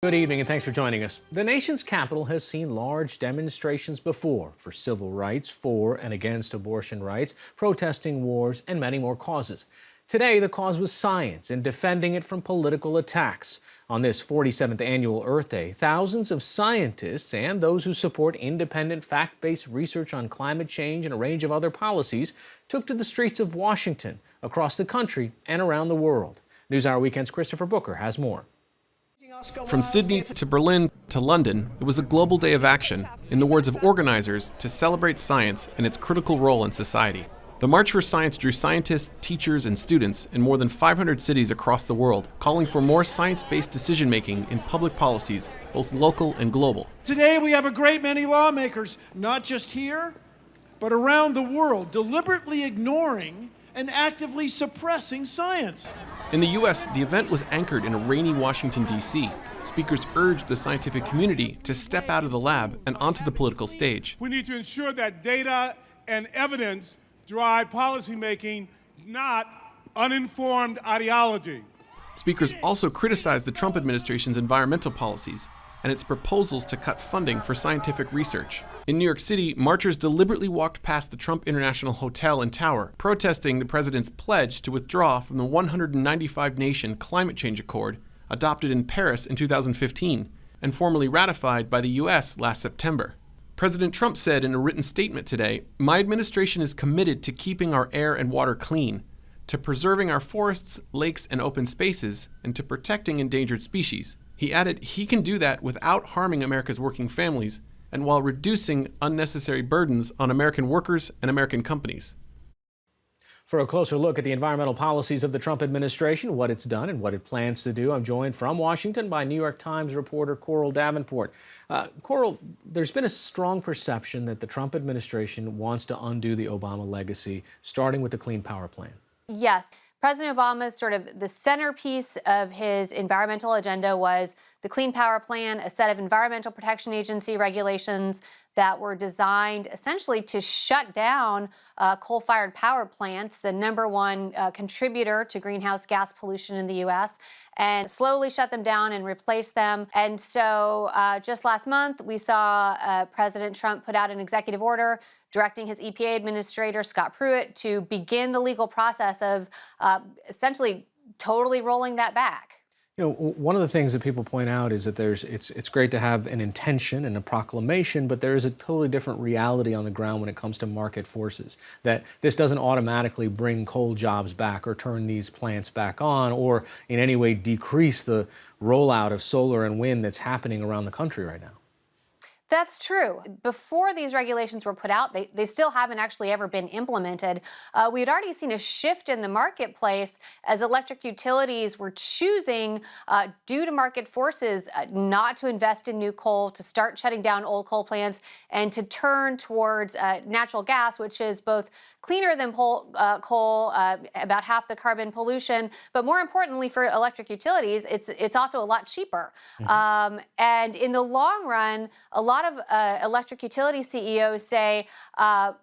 Good evening and thanks for joining us. The nation's capital has seen large demonstrations before for civil rights, for and against abortion rights, protesting wars, and many more causes. Today, the cause was science and defending it from political attacks. On this 47th annual Earth Day, thousands of scientists and those who support independent, fact-based research on climate change and a range of other policies took to the streets of Washington, across the country, and around the world. NewsHour Weekend's Christopher Booker has more. From Sydney to Berlin to London, it was a global day of action, in the words of organizers, to celebrate science and its critical role in society. The March for Science drew scientists, teachers, and students in more than 500 cities across the world, calling for more science-based decision-making in public policies, both local and global. Today we have a great many lawmakers, not just here, but around the world, deliberately ignoring and actively suppressing science. In the U.S., the event was anchored in a rainy Washington, D.C. Speakers urged the scientific community to step out of the lab and onto the political stage. We need to ensure that data and evidence drive policymaking, not uninformed ideology. Speakers also criticized the Trump administration's environmental policies and its proposals to cut funding for scientific research. In New York City, marchers deliberately walked past the Trump International Hotel and Tower, protesting the president's pledge to withdraw from the 195-nation climate change accord adopted in Paris in 2015 and formally ratified by the U.S. last September. President Trump said in a written statement today, "My administration is committed to keeping our air and water clean, to preserving our forests, lakes, and open spaces, and to protecting endangered species." He added he can do that without harming America's working families and while reducing unnecessary burdens on American workers and American companies. For a closer look at the environmental policies of the Trump administration, what it's done and what it plans to do, I'm joined from Washington by New York Times reporter Coral Davenport. Coral, there's been a strong perception that the Trump administration wants to undo the Obama legacy, starting with the Clean Power Plan. Yes. President Obama's sort of the centerpiece of his environmental agenda was the Clean Power Plan, a set of Environmental Protection Agency regulations that were designed essentially to shut down coal-fired power plants, the number one contributor to greenhouse gas pollution in the U.S., and slowly shut them down and replace them. And so just last month, we saw President Trump put out an executive order directing his EPA administrator, Scott Pruitt, to begin the legal process of essentially totally rolling that back. You know, one of the things that people point out is that it's great to have an intention and a proclamation, but there is a totally different reality on the ground when it comes to market forces. That this doesn't automatically bring coal jobs back or turn these plants back on or in any way decrease the rollout of solar and wind that's happening around the country right now. That's true. Before these regulations were put out, they still haven't actually ever been implemented. We had already seen a shift in the marketplace as electric utilities were choosing, due to market forces, not to invest in new coal, to start shutting down old coal plants, and to turn towards natural gas, which is both cleaner than coal, about half the carbon pollution, but more importantly for electric utilities, it's also a lot cheaper. Mm-hmm. And in the long run, a lot of electric utility CEOs say,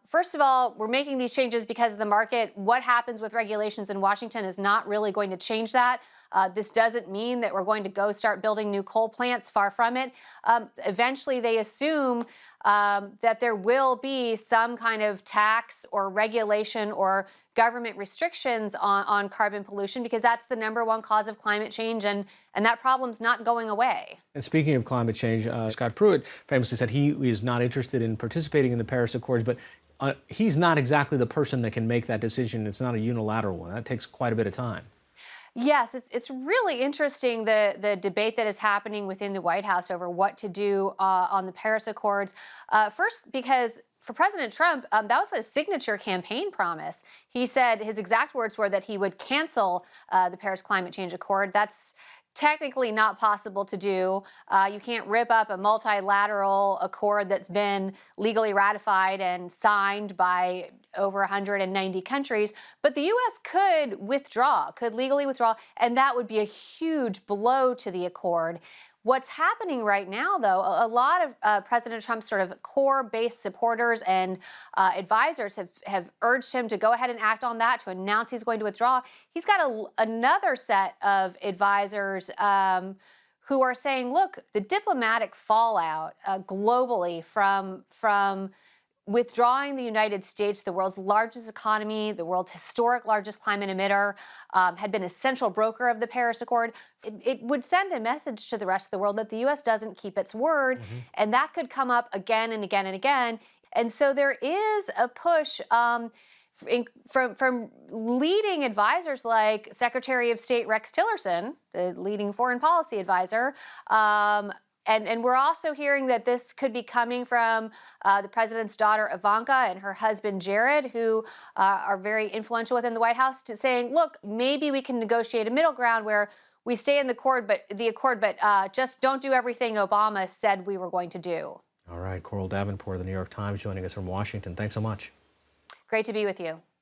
first of all, we're making these changes because of the market. What happens with regulations in Washington is not really going to change that. This doesn't mean that we're going to go start building new coal plants, far from it. Eventually, they assume that there will be some kind of tax or regulation or government restrictions on carbon pollution because that's the number one cause of climate change, and that problem's not going away. And speaking of climate change, Scott Pruitt famously said he is not interested in participating in the Paris Accords, but he's not exactly the person that can make that decision. It's not a unilateral one. That takes quite a bit of time. Yes, it's really interesting, the debate that is happening within the White House over what to do on the Paris Accords. First, because for President Trump, that was a signature campaign promise. He said his exact words were that he would cancel the Paris Climate Change Accord. That's technically not possible to do. You can't rip up a multilateral accord that's been legally ratified and signed by over 190 countries, but the U.S. could legally withdraw, and that would be a huge blow to the accord. What's happening right now, though, a lot of President Trump's sort of core-based supporters and advisors have urged him to go ahead and act on that, to announce he's going to withdraw. He's got another set of advisors who are saying, look, the diplomatic fallout globally from withdrawing the United States, the world's largest economy, the world's historic largest climate emitter, had been a central broker of the Paris Accord. It would send a message to the rest of the world that the U.S. doesn't keep its word, and that could come up again and again and again. And so there is a push from leading advisors like Secretary of State Rex Tillerson, the leading foreign policy advisor, and we're also hearing that this could be coming from the president's daughter Ivanka and her husband Jared, who are very influential within the White House, to saying, look, maybe we can negotiate a middle ground where we stay in the accord, but just don't do everything Obama said we were going to do. All right, Coral Davenport of the New York Times joining us from Washington. Thanks so much. Great to be with you.